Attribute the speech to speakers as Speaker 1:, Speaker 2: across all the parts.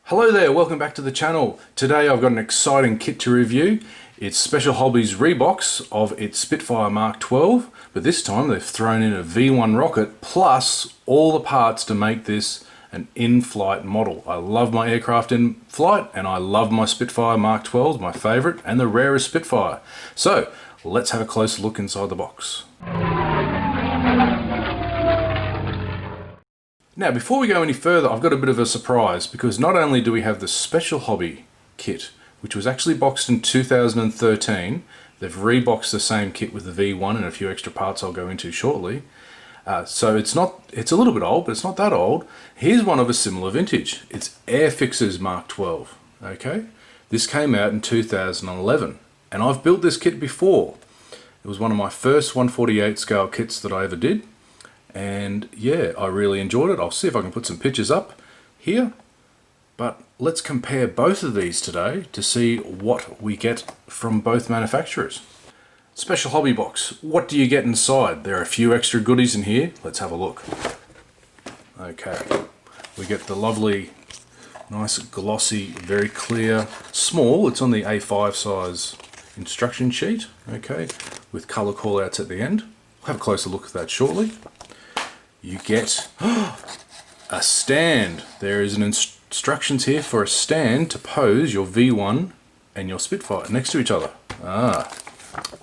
Speaker 1: Hello there, welcome back to the channel. Today I've got an exciting kit to review. It's Special Hobbies rebox of its Spitfire Mark XII, but this time they've thrown in a V1 rocket plus all the parts to make this an in-flight model. I love my aircraft in flight and I love my Spitfire Mark XII, my favourite and the rarest Spitfire. So let's have a closer look inside the box. Now, before we go any further, I've got a bit of a surprise because not only do we have the Special Hobby kit, which was actually boxed in 2013, they've reboxed the same kit with the V1 and a few extra parts I'll go into shortly. So it's a little bit old, but it's not that old. Here's one of a similar vintage. It's Airfix's Mark XII, okay? This came out in 2011, and I've built this kit before. It was one of my first 148 scale kits that I ever did. And yeah, I really enjoyed it. I'll see if I can put some pictures up here. But let's compare both of these today to see what we get from both manufacturers. Special Hobby box. What do you get inside? There are a few extra goodies in here. Let's have a look. Okay, we get the lovely, nice, glossy, very clear, small. It's on the A5 size instruction sheet. Okay, with color callouts at the end. We'll have a closer look at that shortly. You get a stand. There is an instructions here for a stand to pose your V1 and your Spitfire next to each other.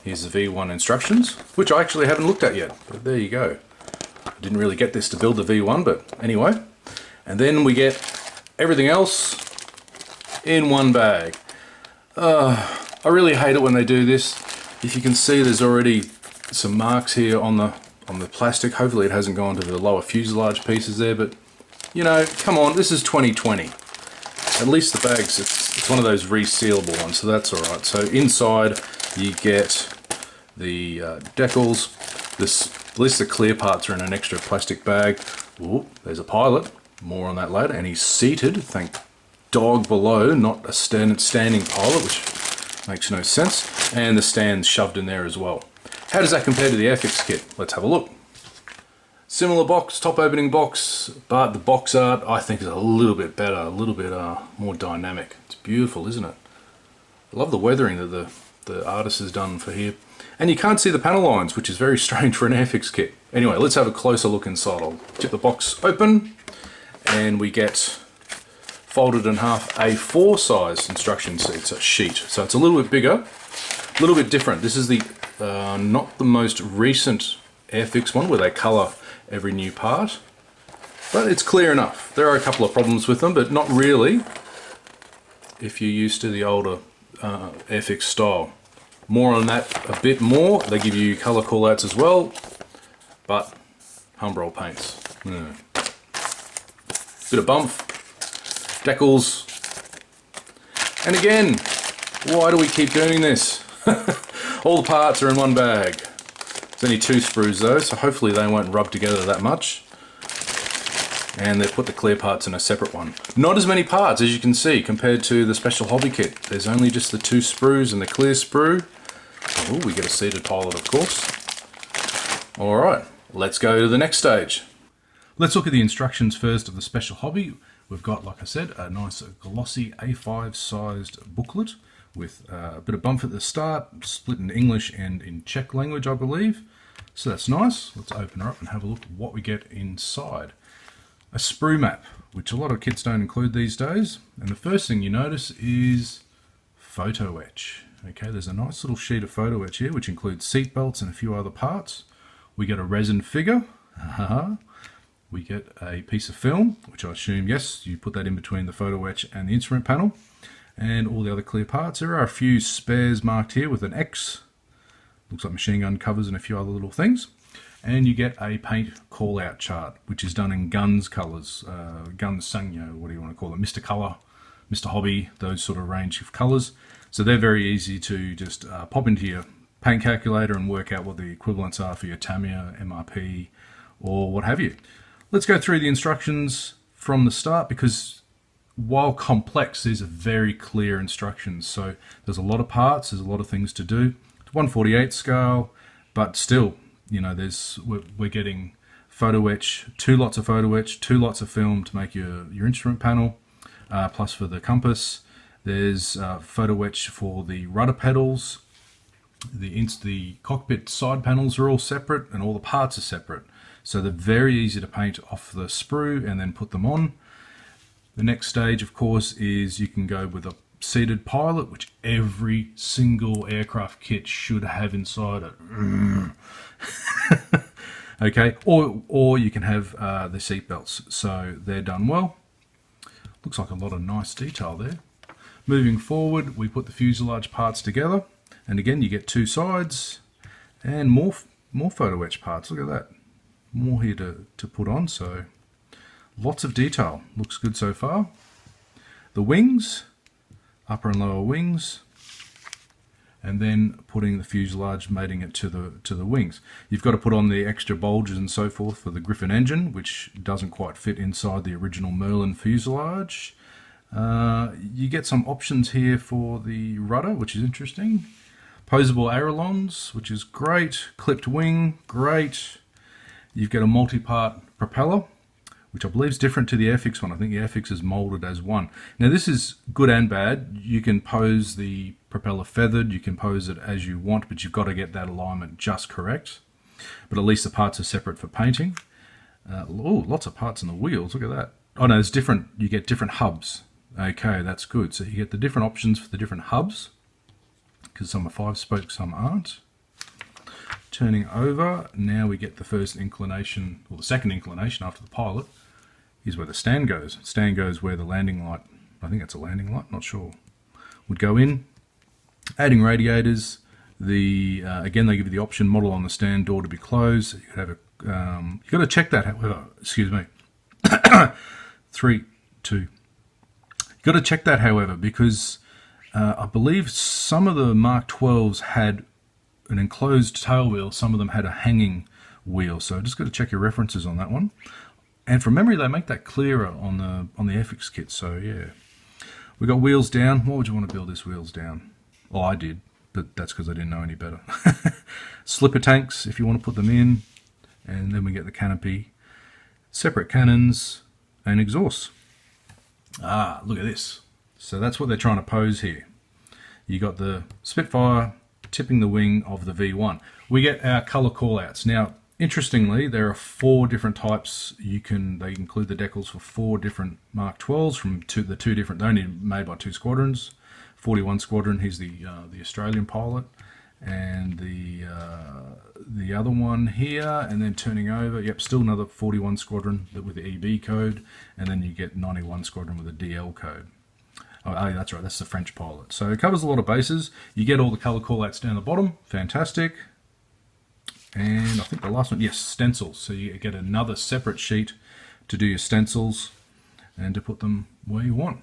Speaker 1: Here's the V1 instructions, which I actually haven't looked at yet, but there you go. I didn't really get this to build the V1, but anyway. And then we get everything else in one bag. I really hate it when they do this. If you can see, there's already some marks here on the plastic. Hopefully it hasn't gone to the lower fuselage pieces there, but you know, come on, this is 2020. At least the bags, it's one of those resealable ones, so that's alright. So inside you get the decals. At least the clear parts are in an extra plastic bag. Ooh, there's a pilot, more on that later, and he's seated, thank dog below, not a standing pilot, which makes no sense. And the stand's shoved in there as well. How does that compare to the Airfix kit? Let's have a look. Similar box, top opening box, but the box art I think is a little bit better, a little bit more dynamic. It's beautiful, isn't it? I love the weathering that the artist has done for here. And you can't see the panel lines, which is very strange for an Airfix kit. Anyway, let's have a closer look inside. I'll tip the box open and we get folded in half A4 size instruction sheet. So it's a little bit bigger, a little bit different. This is the not the most recent Airfix one where they colour every new part, but it's clear enough. There are a couple of problems with them, but not really if you're used to the older Airfix style. More on that a bit more. They give you colour callouts as well, but Humbrol paints. Bit of bump, decals, and again, why do we keep doing this? All the parts are in one bag. There's only 2 sprues though, so hopefully they won't rub together that much. And they've put the clear parts in a separate one. Not as many parts as you can see compared to the Special Hobby kit. There's only just the 2 sprues and the clear sprue. Oh, we get a seated pilot of course. Alright, let's go to the next stage. Let's look at the instructions first of the Special Hobby. We've got, like I said, a nice glossy A5 sized booklet with a bit of bump at the start, split in English and in Czech language, I believe. So that's nice. Let's open her up and have a look at what we get inside. A sprue map, which a lot of kits don't include these days. And the first thing you notice is photo etch. Okay, there's a nice little sheet of photo etch here, which includes seat belts and a few other parts. We get a resin figure. We get a piece of film, which I assume, yes, you put that in between the photo etch and the instrument panel. And all the other clear parts. There are a few spares marked here with an X. Looks like machine gun covers and a few other little things. And you get a paint call out chart, which is done in Guns colours. Guns Sangyo, what do you want to call it? Mr. Colour, Mr. Hobby, those sort of range of colours. So they're very easy to just pop into your paint calculator and work out what the equivalents are for your Tamiya, MRP, or what have you. Let's go through the instructions from the start because while complex, these are very clear instructions. So there's a lot of parts, there's a lot of things to do. It's 148 scale, but still, you know, we're getting photo etch, 2 lots of photo etch, 2 lots of film to make your instrument panel, plus for the compass. There's photo etch for the rudder pedals. The cockpit side panels are all separate and all the parts are separate. So they're very easy to paint off the sprue and then put them on. The next stage, of course, is you can go with a seated pilot, which every single aircraft kit should have inside it. Okay, or you can have the seat belts. So they're done well. Looks like a lot of nice detail there. Moving forward, we put the fuselage parts together, and again you get two sides and more photo etch parts. Look at that, more here to put on. So lots of detail. Looks good so far. The wings, upper and lower wings, and then putting the fuselage, mating it to the wings. You've got to put on the extra bulges and so forth for the Griffon engine, which doesn't quite fit inside the original Merlin fuselage. You get some options here for the rudder, which is interesting. Posable ailerons, which is great. Clipped wing, great. You've got a multi-part propeller, which I believe is different to the Airfix one. I think the Airfix is molded as one. Now this is good and bad. You can pose the propeller feathered, you can pose it as you want, but you've got to get that alignment just correct. But at least the parts are separate for painting. Oh, lots of parts in the wheels, look at that. Oh no, it's different, you get different hubs. Okay, that's good. So you get the different options for the different hubs, because some are 5-spoke, some aren't. Turning over, now we get the first inclination, or the second inclination after the pilot. Here's where the stand goes. Stand goes where the landing light, I think it's a landing light, not sure, would go in. Adding radiators, again they give you the option, model on the stand, door to be closed. You could have you've got to check that, however, excuse me. 3, 2. You've got to check that, however, because I believe some of the Mark 12s had an enclosed tail wheel, some of them had a hanging wheel, so just got to check your references on that one. And from memory, they make that clearer on the Airfix kit, so yeah. We got wheels down. What would you want to build this wheels down? Well, I did, but that's because I didn't know any better. Slipper tanks, if you want to put them in, and then we get the canopy, separate cannons, and exhausts. Ah, look at this. So that's what they're trying to pose here. You got the Spitfire tipping the wing of the V1. We get our color callouts. Now, interestingly, there are 4 different types. They include the decals for 4 different Mark 12s from the two different. They're only made by 2 squadrons. 41 Squadron. He's the Australian pilot, and the other one here. And then turning over, yep, still another 41 Squadron with the EB code, and then you get 91 Squadron with a DL code. Oh, that's right, that's the French pilot. So it covers a lot of bases. You get all the color callouts down the bottom. Fantastic. And I think the last one, yes, stencils. So you get another separate sheet to do your stencils and to put them where you want.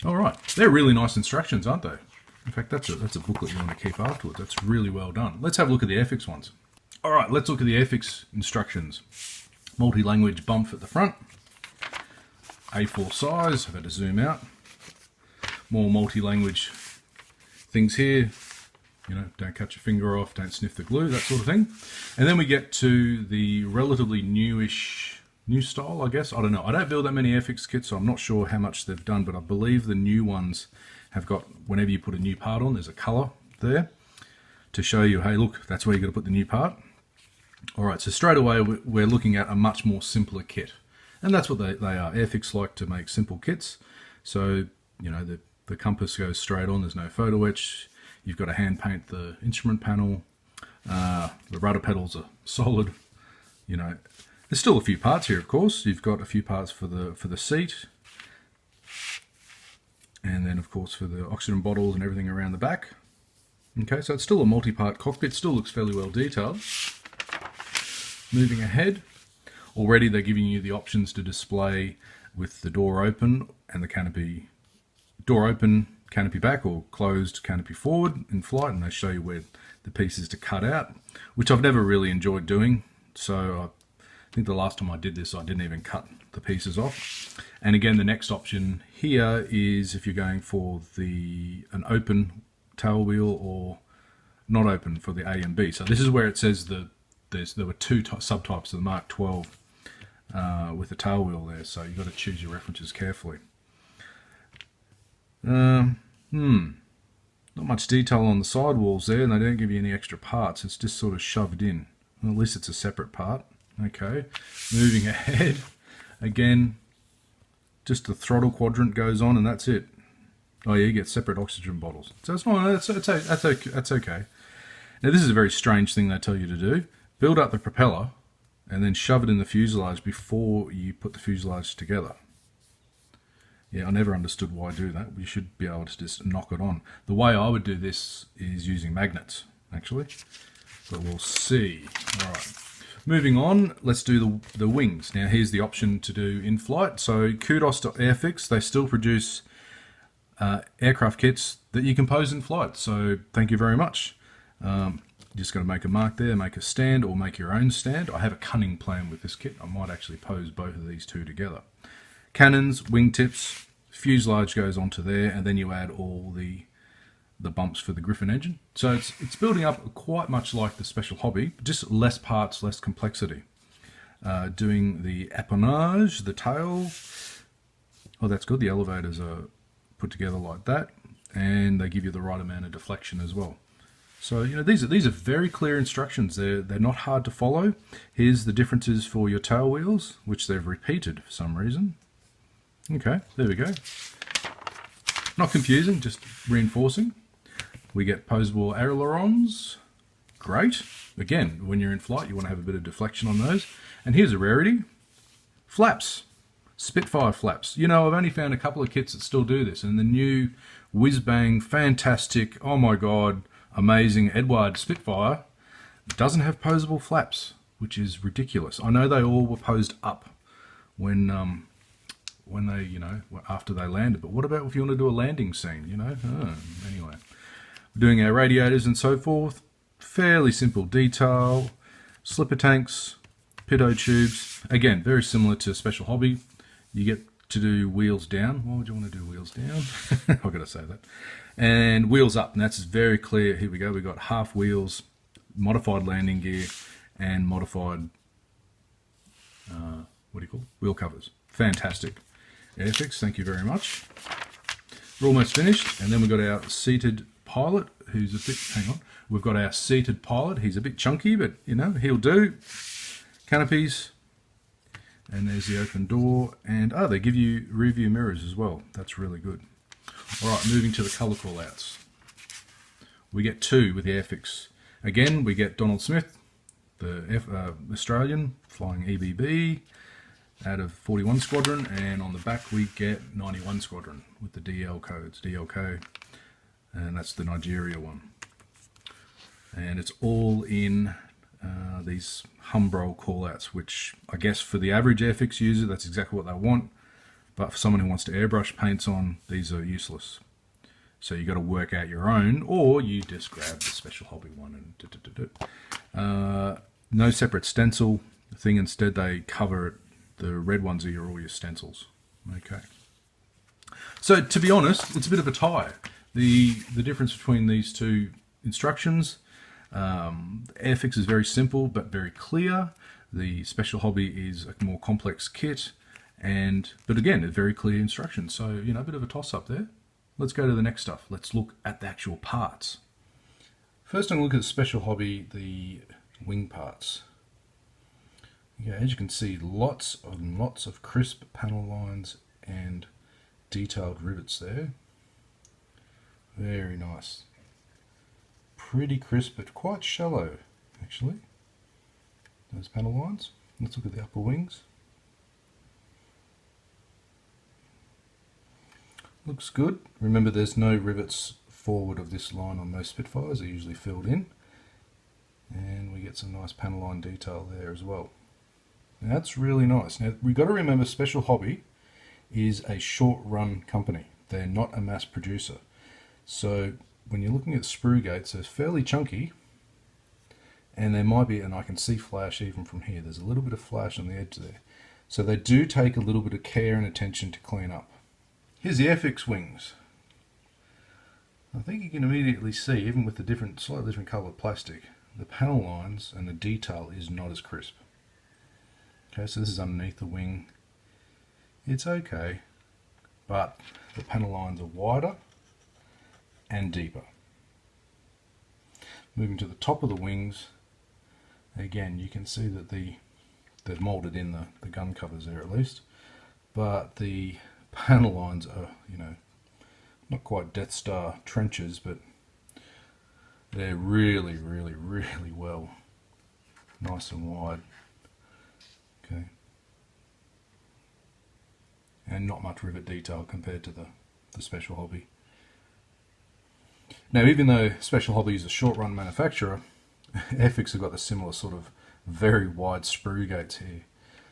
Speaker 1: All right, they're really nice instructions, aren't they? In fact, that's a booklet you want to keep afterwards. That's really well done. Let's have a look at the Airfix ones. All right, let's look at the Airfix instructions. Multi-language bump at the front. A4 size, I've had to zoom out. More multi-language things here. You know, don't cut your finger off, don't sniff the glue, that sort of thing. And then we get to the relatively new style, I guess. I don't know. I don't build that many Airfix kits, so I'm not sure how much they've done, but I believe the new ones have got, whenever you put a new part on, there's a color there to show you, hey, look, that's where you got to put the new part. All right, so straight away, we're looking at a much more simpler kit. And that's what they are. Airfix like to make simple kits. So, you know, the compass goes straight on. There's no photo etch. You've got to hand paint the instrument panel. The rudder pedals are solid. You know, there's still a few parts here, of course. You've got a few parts for the seat. And then, of course, for the oxygen bottles and everything around the back. Okay, so it's still a multi-part cockpit. Still looks fairly well detailed. Moving ahead. Already they're giving you the options to display with the door open and the canopy, door open, canopy back, or closed, canopy forward in flight, and they show you where the pieces to cut out, which I've never really enjoyed doing. So I think the last time I did this, I didn't even cut the pieces off. And again, the next option here is if you're going for an open tail wheel or not open for the A and B. So this is where it says there were 2 subtypes of the Mark 12 with the tail wheel there, so you've got to choose your references carefully. Not much detail on the sidewalls there, and they don't give you any extra parts. It's just sort of shoved in. Well, at least it's a separate part. Okay, moving ahead. Again, just the throttle quadrant goes on, and that's it. Oh yeah, you get separate oxygen bottles. So it's not, that's okay. Now this is a very strange thing they tell you to do. Build up the propeller, and then shove it in the fuselage before you put the fuselage together. Yeah, I never understood why do that. You should be able to just knock it on. The way I would do this is using magnets, actually. But we'll see. All right. Moving on, let's do the wings. Now, here's the option to do in flight. So, kudos to Airfix. They still produce aircraft kits that you can pose in flight. So, thank you very much. You just got to make a mark there, make a stand, or make your own stand. I have a cunning plan with this kit. I might actually pose both of these two together. Cannons, wingtips, fuselage goes onto there, and then you add all the bumps for the Griffon engine. So it's building up quite much like the Special Hobby, just less parts, less complexity. Doing the apponage, the tail. Oh, that's good. The elevators are put together like that, and they give you the right amount of deflection as well. So these are very clear instructions. They're not hard to follow. Here's the differences for your tail wheels, which they've repeated for some reason. Okay, there we go. Not confusing, just reinforcing. We get posable ailerons. Great. Again, when you're in flight, you want to have a bit of deflection on those. And here's a rarity. Flaps. Spitfire flaps. I've only found a couple of kits that still do this. And the new whiz-bang, fantastic, oh my god, amazing Edward Spitfire doesn't have posable flaps, which is ridiculous. I know they all were posed up when they, after they landed. But what about if you want to do a landing scene, Anyway, we're doing our radiators and so forth. Fairly simple detail. Slipper tanks, pitot tubes. Again, very similar to Special Hobby. You get to do wheels down. Why would you want to do wheels down? I've got to say that. And wheels up, and that's very clear. Here we go. We've got half wheels, modified landing gear, and modified, wheel covers. Fantastic. Airfix, thank you very much. We're almost finished, and then we've got our seated pilot, who's a bit, hang on, we've got our seated pilot, he's a bit chunky, but he'll do. Canopies, and there's the open door, and they give you rear view mirrors as well. That's really good. Alright, moving to the colour callouts. We get two with the Airfix. Again, we get Donald Smith, the Australian, flying EBB, out of 41 Squadron, and on the back we get 91 Squadron with the DL codes, DLK, and that's the Nigeria one. And it's all in these Humbrol callouts, which I guess for the average Airfix user, that's exactly what they want, but for someone who wants to airbrush paints on, these are useless. So you got to work out your own, or you just grab the Special Hobby one and no separate stencil thing. Instead, they cover it. The red ones are all your stencils. Okay. So to be honest, it's a bit of a tie. The difference between these two instructions, Airfix is very simple but very clear. The Special Hobby is a more complex kit, but again, very clear instructions. So a bit of a toss up there. Let's go to the next stuff. Let's look at the actual parts. First, I'm going to look at the Special Hobby, the wing parts. Yeah, as you can see, lots and lots of crisp panel lines and detailed rivets there. Very nice. Pretty crisp, but quite shallow, actually, those panel lines. Let's look at the upper wings. Looks good. Remember, there's no rivets forward of this line on most Spitfires. They're usually filled in. And we get some nice panel line detail there as well. Now, that's really nice. Now, we've got to remember Special Hobby is a short-run company. They're not a mass producer. So when you're looking at sprue gates, they're fairly chunky, and there might be, and I can see flash even from here, there's a little bit of flash on the edge there. So they do take a little bit of care and attention to clean up. Here's the Airfix wings. I think you can immediately see, even with the slightly different coloured plastic, the panel lines and the detail is not as crisp. Okay, so this is underneath the wing. It's okay, but the panel lines are wider and deeper. Moving to the top of the wings, again you can see that they've moulded in the gun covers there at least, but the panel lines are, you know, not quite Death Star trenches, but they're really well, nice and wide. Okay, and not much rivet detail compared to the Special Hobby. Now, even though Special Hobby is a short run manufacturer, Airfix have got a similar sort of very wide sprue gates here.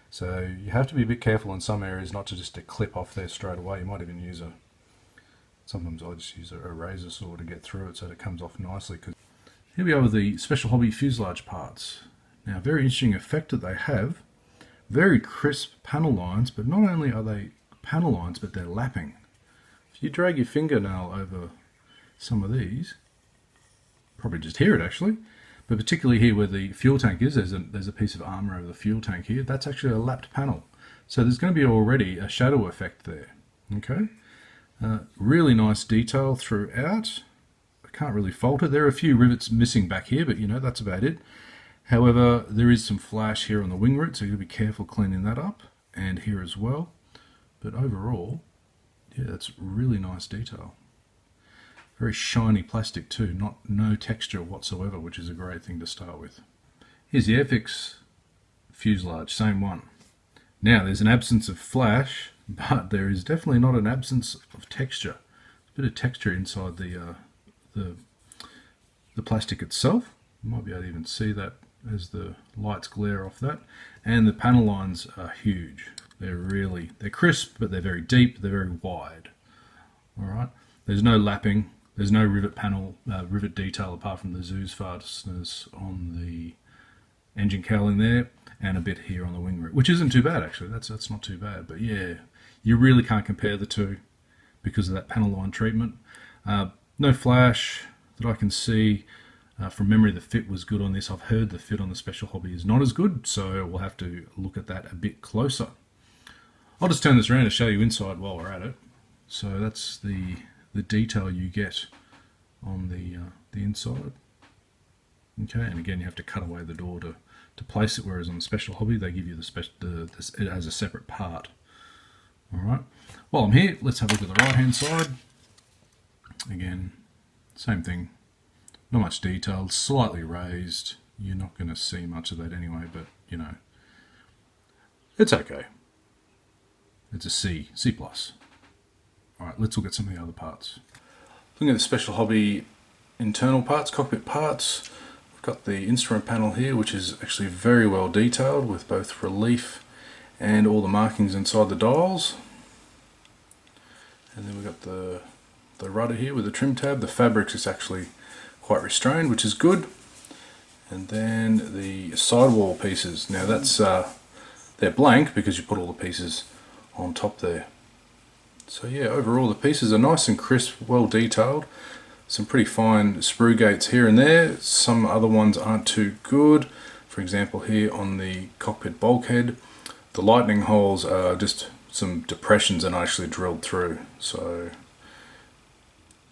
Speaker 1: So you have to be a bit careful in some areas not to just to clip off there straight away. You might even use sometimes I just use a razor saw to get through it so that it comes off nicely. Cause here we are with the Special Hobby fuselage parts. Now, very interesting effect that they have. Very crisp panel lines, but not only are they panel lines, but they're lapping. If you drag your fingernail over some of these, probably just hear it actually, but particularly here where the fuel tank is, there's a piece of armour over the fuel tank here. That's actually a lapped panel. So there's going to be already a shadow effect there. Okay, really nice detail throughout. I can't really fault it. There are a few rivets missing back here, but you know, that's about it. However, there is some flash here on the wing root, so you've got to be careful cleaning that up, and here as well. But overall, yeah, that's really nice detail. Very shiny plastic too, no texture whatsoever, which is a great thing to start with. Here's the Airfix fuselage, same one. Now, there's an absence of flash, but there is definitely not an absence of texture. There's a bit of texture inside the plastic itself. You might be able to even see that as the lights glare off that. And the panel lines are huge. They're crisp, but they're very deep, they're very wide. All right, there's no lapping, there's no rivet detail apart from the Zeus fasteners on the engine cowling there, and a bit here on the wing root, which isn't too bad actually. That's not too bad, but yeah, you really can't compare the two because of that panel line treatment. No flash that I can see. From memory, the fit was good on this. I've heard the fit on the Special Hobby is not as good, so we'll have to look at that a bit closer. I'll just turn this around to show you inside while we're at it. So that's the detail you get on the inside. Okay, and again, you have to cut away the door to place it, whereas on the Special Hobby, they give you it as a separate part. All right. While I'm here, let's have a look at the right-hand side. Again, same thing. Not much detail, slightly raised. You're not going to see much of that anyway, but you know, it's okay. It's a C+. Alright, let's look at some of the other parts. Looking at the Special Hobby internal parts, cockpit parts, we've got the instrument panel here, which is actually very well detailed with both relief and all the markings inside the dials. And then we've got the rudder here with the trim tab. The fabrics is actually quite restrained, which is good. And then the sidewall pieces. Now that's they're blank because you put all the pieces on top there. So yeah, overall the pieces are nice and crisp, well detailed. Some pretty fine sprue gates here and there. Some other ones aren't too good. For example, here on the cockpit bulkhead, the lightning holes are just some depressions and actually drilled through. So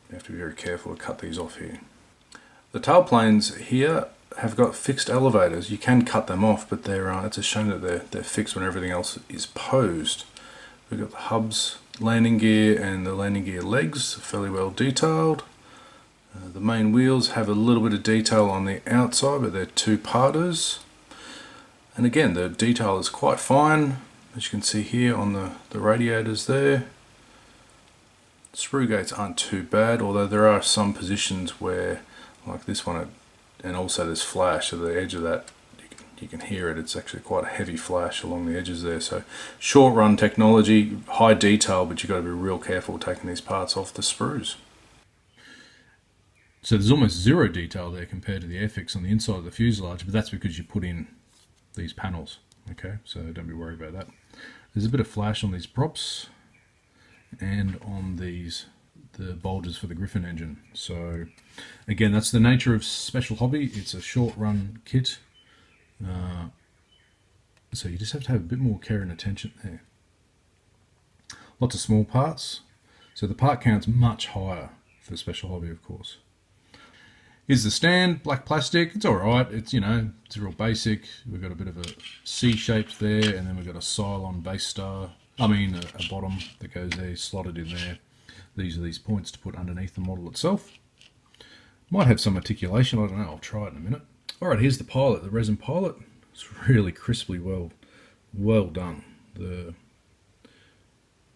Speaker 1: you have to be very careful to cut these off here. The tailplanes here have got fixed elevators. You can cut them off, but it's a shame that they're fixed when everything else is posed. We've got the hubs, landing gear, and the landing gear legs, fairly well detailed. The main wheels have a little bit of detail on the outside, but they're two-parters. And again, the detail is quite fine, as you can see here on the radiators there. Sprue gates aren't too bad, although there are some positions where, like this one, and also there's flash at the edge of that. You can hear it. It's actually quite a heavy flash along the edges there. So short run technology, high detail, but you've got to be real careful taking these parts off the sprues. So there's almost zero detail there compared to the Airfix on the inside of the fuselage, but that's because you put in these panels. Okay, so don't be worried about that. There's a bit of flash on these props and on the bulges for the Griffon engine. So again, that's the nature of Special Hobby. It's a short run kit. So you just have to have a bit more care and attention there. Lots of small parts. So the part count's much higher for the Special Hobby, of course. Here's the stand, black plastic. It's alright. It's, you know, it's real basic. We've got a bit of a C shape there, and then we've got a Cylon base star. I mean, a bottom that goes there, slotted in there. These are these points to put underneath the model itself. Might have some articulation, I don't know, I'll try it in a minute. Alright, here's the pilot, the resin pilot. It's really crisply well done.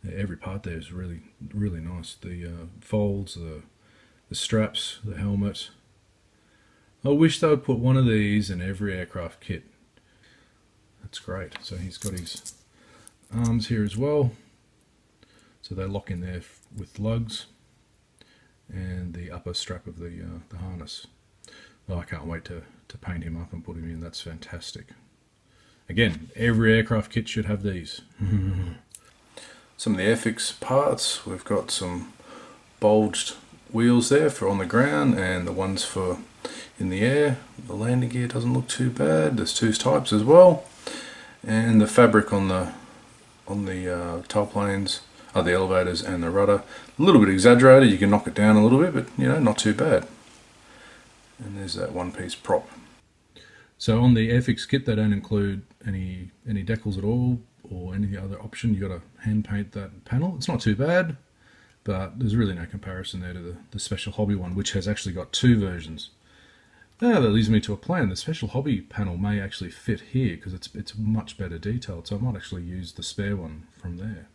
Speaker 1: Every part there is really nice. The folds, the straps, the helmet. I wish they would put one of these in every aircraft kit. That's great. So he's got his arms here as well. So they lock in there with lugs, and the upper strap of the harness. Oh, I can't wait to paint him up and put him in. That's fantastic. Again, every aircraft kit should have these. Some of the Airfix parts, we've got some bulged wheels there for on the ground, and the ones for in the air. The landing gear doesn't look too bad. There's two types as well, and the fabric on the tail planes are the elevators and the rudder. A little bit exaggerated. You can knock it down a little bit, but you know, not too bad. And there's that one-piece prop. So on the Airfix kit, they don't include any decals at all, or any other option. You got to hand paint that panel. It's not too bad, but there's really no comparison there to the Special Hobby one, which has actually got two versions. Now that leads me to a plan. The Special Hobby panel may actually fit here because it's much better detailed, so I might actually use the spare one from there.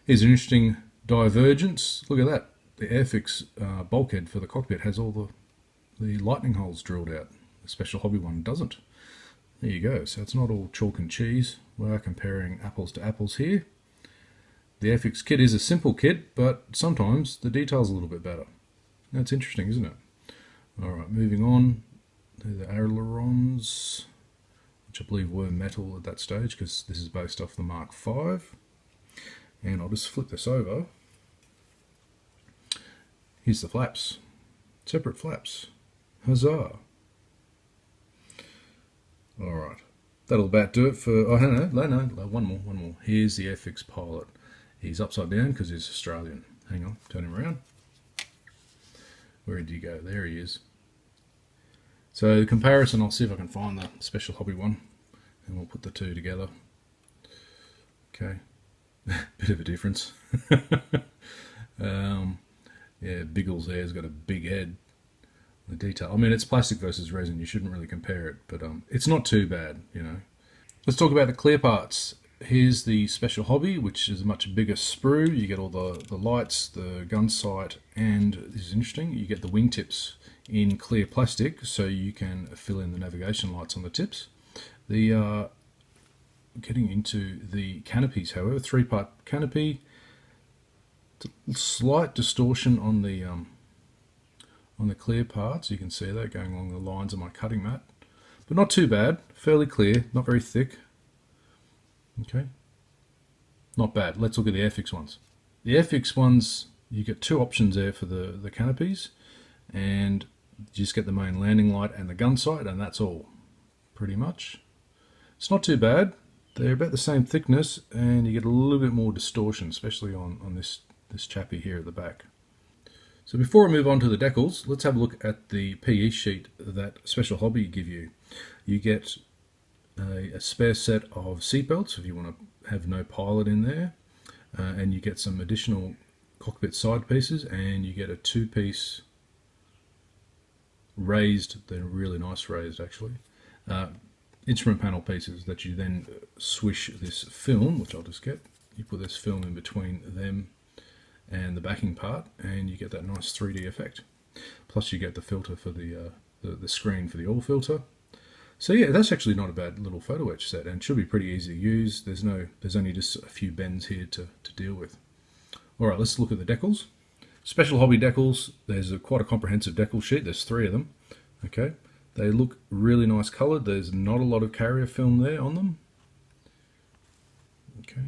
Speaker 1: Here's an interesting divergence. Look at that. The Airfix bulkhead for the cockpit has all the lightning holes drilled out. The Special Hobby one doesn't. There you go. So it's not all chalk and cheese. We are comparing apples to apples here. The Airfix kit is a simple kit, but sometimes the detail's a little bit better. That's interesting, isn't it? Alright, moving on. They're the ailerons, which I believe were metal at that stage because this is based off the Mark V. And I'll just flip this over. Here's the flaps. Separate flaps. Huzzah! Alright, that'll about do it for... Oh, no, one more. Here's the Airfix pilot. He's upside down because he's Australian. Hang on, turn him around. Where did he go? There he is. So the comparison, I'll see if I can find the Special Hobby one, and we'll put the two together. Okay, bit of a difference. Yeah, Biggles there's got a big head. The detail, I mean, it's plastic versus resin. You shouldn't really compare it, but it's not too bad, you know. Let's talk about the clear parts. Here's the Special Hobby, which is a much bigger sprue. You get all the lights, the gun sight, and this is interesting, you get the wingtips in clear plastic, so you can fill in the navigation lights on the tips. Getting into the canopies, however, three-part canopy. Slight distortion on the clear parts. You can see that going along the lines of my cutting mat, but not too bad. Fairly clear, not very thick. Okay, not bad. Let's look at the Airfix ones. The Airfix ones, you get two options there for the canopies, and you just get the main landing light and the gun sight, and that's all, pretty much. It's not too bad. They're about the same thickness, and you get a little bit more distortion, especially on this chappy here at the back. So before we move on to the decals, let's have a look at the PE sheet that Special Hobby give you. You get a spare set of seatbelts if you want to have no pilot in there, and you get some additional cockpit side pieces, and you get a two-piece raised, they're really nice raised actually, instrument panel pieces that you then swish this film, which I'll just get. You put this film in between them and the backing part, and you get that nice 3D effect. Plus you get the filter for the screen for the oil filter. So yeah, that's actually not a bad little photo etch set, and should be pretty easy to use. There's only just a few bends here to deal with. Alright, let's look at the decals. Special Hobby decals, there's quite a comprehensive decal sheet, there's 3 of them. Okay, they look really nice coloured, there's not a lot of carrier film there on them. Okay,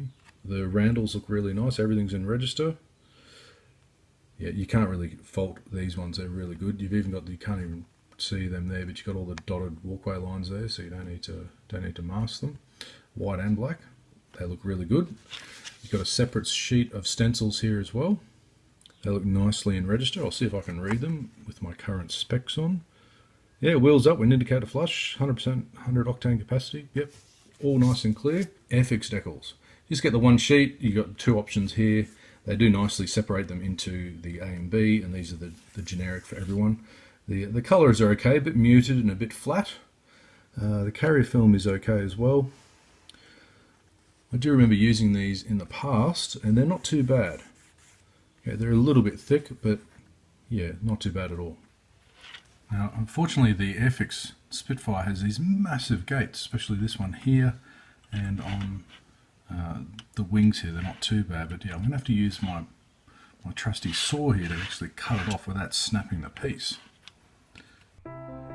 Speaker 1: the randles look really nice, everything's in register. Yeah, you can't really fault these ones, they're really good. You've even got, you can't even see them there, but you've got all the dotted walkway lines there, so you don't need to mask them. white and black. They look really good. You've got a separate sheet of stencils here as well. They look nicely in register. I'll see if I can read them with my current specs on. Yeah, wheels up, wind indicator flush, 100%, 100 octane capacity. Yep, all nice and clear. Airfix decals. Just get the one sheet. You've got two options here. They do nicely separate them into the A and B, and these are the generic for everyone. The colours are okay, a bit muted and a bit flat. The carrier film is okay as well. I do remember using these in the past, and they're not too bad. Okay, they're a little bit thick, but yeah, not too bad at all. Now, unfortunately, the Airfix Spitfire has these massive gates, especially this one here, and on the wings here, they're not too bad, but yeah, I'm going to have to use my trusty saw here to actually cut it off without snapping the piece.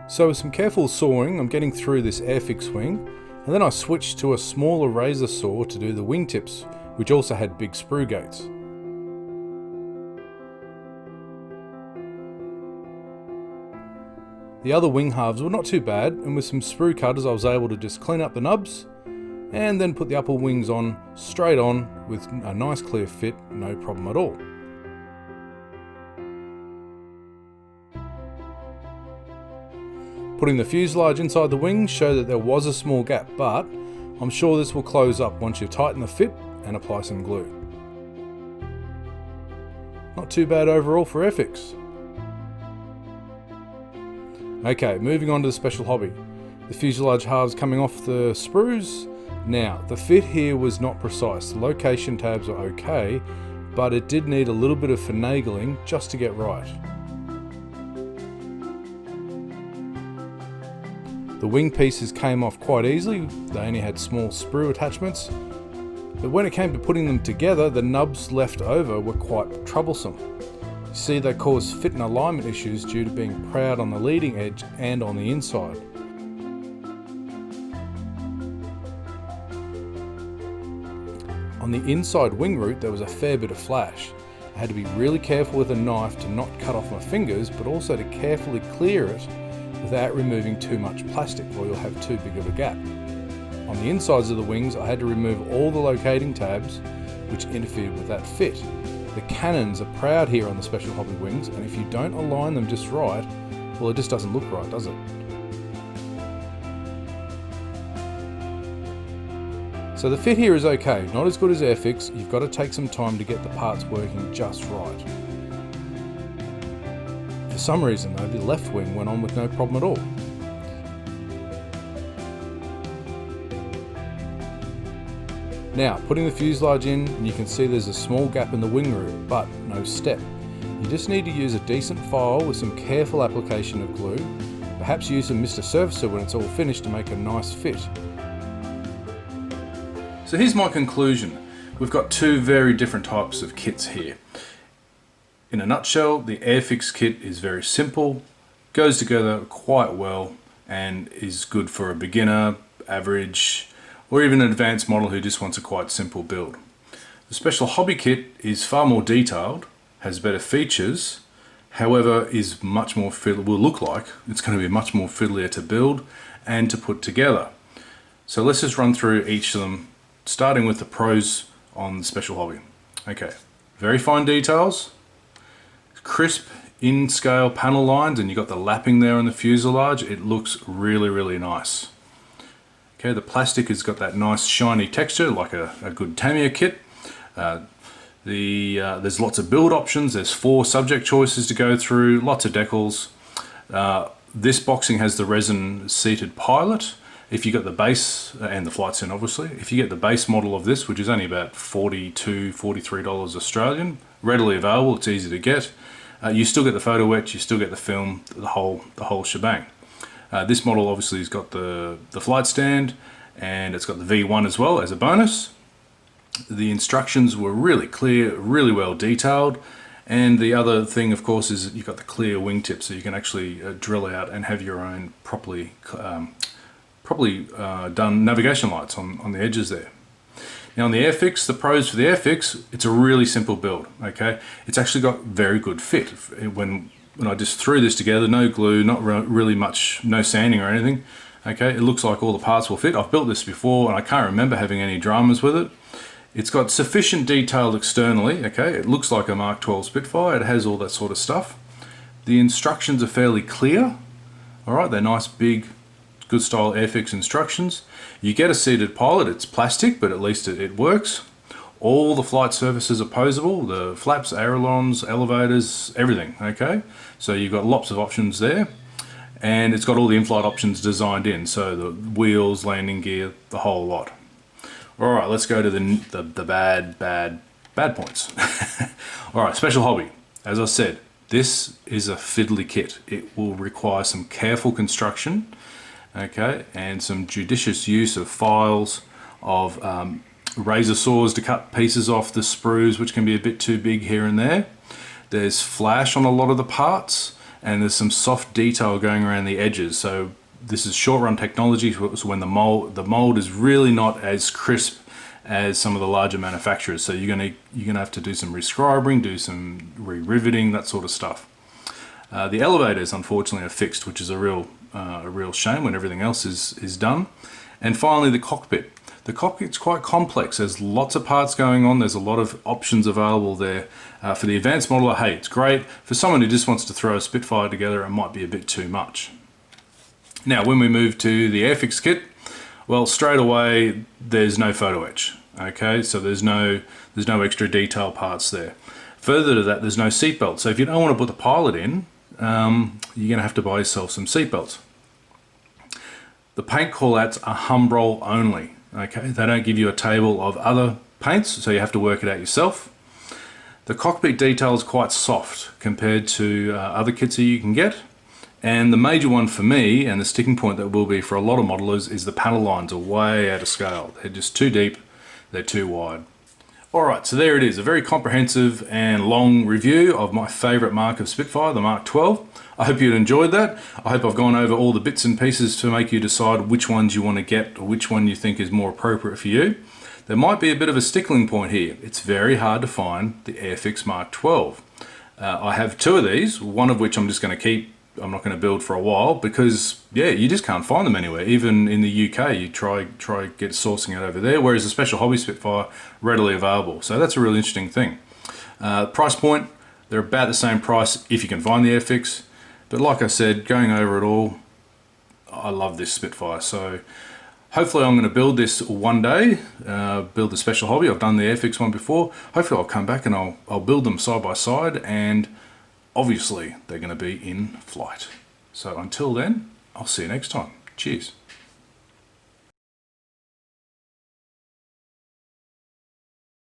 Speaker 1: So with some careful sawing, I'm getting through this Airfix wing, and then I switched to a smaller razor saw to do the wingtips, which also had big sprue gates. The other wing halves were not too bad, and with some sprue cutters I was able to just clean up the nubs and then put the upper wings on straight on with a nice clear fit, no problem at all. Putting the fuselage inside the wings showed that there was a small gap, but I'm sure this will close up once you tighten the fit and apply some glue. Not too bad overall for Airfix. Okay, moving on to the special hobby. The fuselage halves coming off the sprues. Now, the fit here was not precise. The location tabs are okay, but it did need a little bit of finagling just to get right. The wing pieces came off quite easily. They only had small sprue attachments. But when it came to putting them together, the nubs left over were quite troublesome. You see, they caused fit and alignment issues due to being proud on the leading edge and on the inside. On the inside wing root there was a fair bit of flash. I had to be really careful with a knife to not cut off my fingers, but also to carefully clear it without removing too much plastic, or you'll have too big of a gap. On the insides of the wings I had to remove all the locating tabs which interfered with that fit. The cannons are proud here on the Special Hobby wings, and if you don't align them just right, well, it just doesn't look right, does it? So the fit here is okay, not as good as Airfix. You've got to take some time to get the parts working just right. For some reason though, the left wing went on with no problem at all. Now, putting the fuselage in, you can see there's a small gap in the wing root, but no step. You just need to use a decent file with some careful application of glue. Perhaps use a Mr. Surfacer when it's all finished to make a nice fit. So here's my conclusion. We've got two very different types of kits here. In a nutshell, the Airfix kit is very simple, goes together quite well, and is good for a beginner, average, or even an advanced model who just wants a quite simple build. The Special Hobby kit is far more detailed, has better features, however is much more will look like it's going to be much more fiddlier to build and to put together. So let's just run through each of them, starting with the pros on the Special Hobby. Okay, very fine details, crisp in-scale panel lines, and you got the lapping there on the fuselage. It looks really, really nice. Okay, the plastic has got that nice shiny texture like a good Tamiya kit. There's lots of build options. There's 4 subject choices to go through, lots of decals. This boxing has the resin seated pilot. If you got the base, and the flight sim obviously, if you get the base model of this, which is only about $42, $43 Australian, readily available, it's easy to get. You still get the photo etch, you still get the film, the whole shebang. This model obviously has got the flight stand, and it's got the V1 as well as a bonus. The instructions were really clear, really well detailed, and the other thing of course is you've got the clear wingtip, so you can actually drill out and have your own properly done navigation lights on the edges there. Now on the Airfix, the pros for the Airfix, it's a really simple build, okay? It's actually got very good fit. When I just threw this together, no glue, not really much, no sanding or anything, Okay, it looks like all the parts will fit. I've built this before and I can't remember having any dramas with it. It's got sufficient detail externally. Okay, it looks like a Mark XII Spitfire. It has all that sort of stuff. The instructions are fairly clear. All right, they're nice, big, good style Airfix instructions. You get a seated pilot. It's plastic, but at least it works. All the flight surfaces are posable. The flaps, ailerons, elevators, everything. Okay, so you've got lots of options there. And it's got all the in-flight options designed in. So the wheels, landing gear, the whole lot. All right, let's go to the bad points. All right, special hobby. As I said, this is a fiddly kit. It will require some careful construction, okay, and some judicious use of files, of razor saws to cut pieces off the sprues, which can be a bit too big here and there. There's flash on a lot of the parts, and there's some soft detail going around the edges. So this is short run technology, so when the mold is really not as crisp as some of the larger manufacturers. So you're gonna have to do some rescribing, do some re-riveting, that sort of stuff. The elevators, unfortunately, are fixed, which is a real shame when everything else is done. And finally, the cockpit. The cockpit's quite complex. There's lots of parts going on. There's a lot of options available there. For the advanced modeler, hey, it's great. For someone who just wants to throw a Spitfire together, it might be a bit too much. Now, when we move to the Airfix kit, well, straight away, there's no photo etch. Okay, so there's no extra detail parts there. Further to that, there's no seatbelt. So if you don't want to put the pilot in, you're going to have to buy yourself some seatbelts. The paint callouts are Humbrol only. Okay, they don't give you a table of other paints, so you have to work it out yourself. The cockpit detail is quite soft compared to other kits that you can get. And the major one for me, and the sticking point that will be for a lot of modelers, is the panel lines are way out of scale. They're just too deep, they're too wide. Alright, so there it is, a very comprehensive and long review of my favourite mark of Spitfire, the Mark XII. I hope you enjoyed that. I hope I've gone over all the bits and pieces to make you decide which ones you want to get or which one you think is more appropriate for you. There might be a bit of a stickling point here. It's very hard to find the Airfix Mark XII. I have two of these, one of which I'm just going to keep. I'm not going to build for a while because, yeah, you just can't find them anywhere. Even in the UK, you try get sourcing it over there, whereas a special hobby Spitfire, readily available. So that's a really interesting thing. Price point, they're about the same price if you can find the Airfix. But like I said, going over it all, I love this Spitfire. So hopefully I'm going to build this one day, build the special hobby. I've done the Airfix one before. Hopefully I'll come back and I'll build them side by side, and obviously they're going to be in flight. So until then, I'll see you next time. Cheers.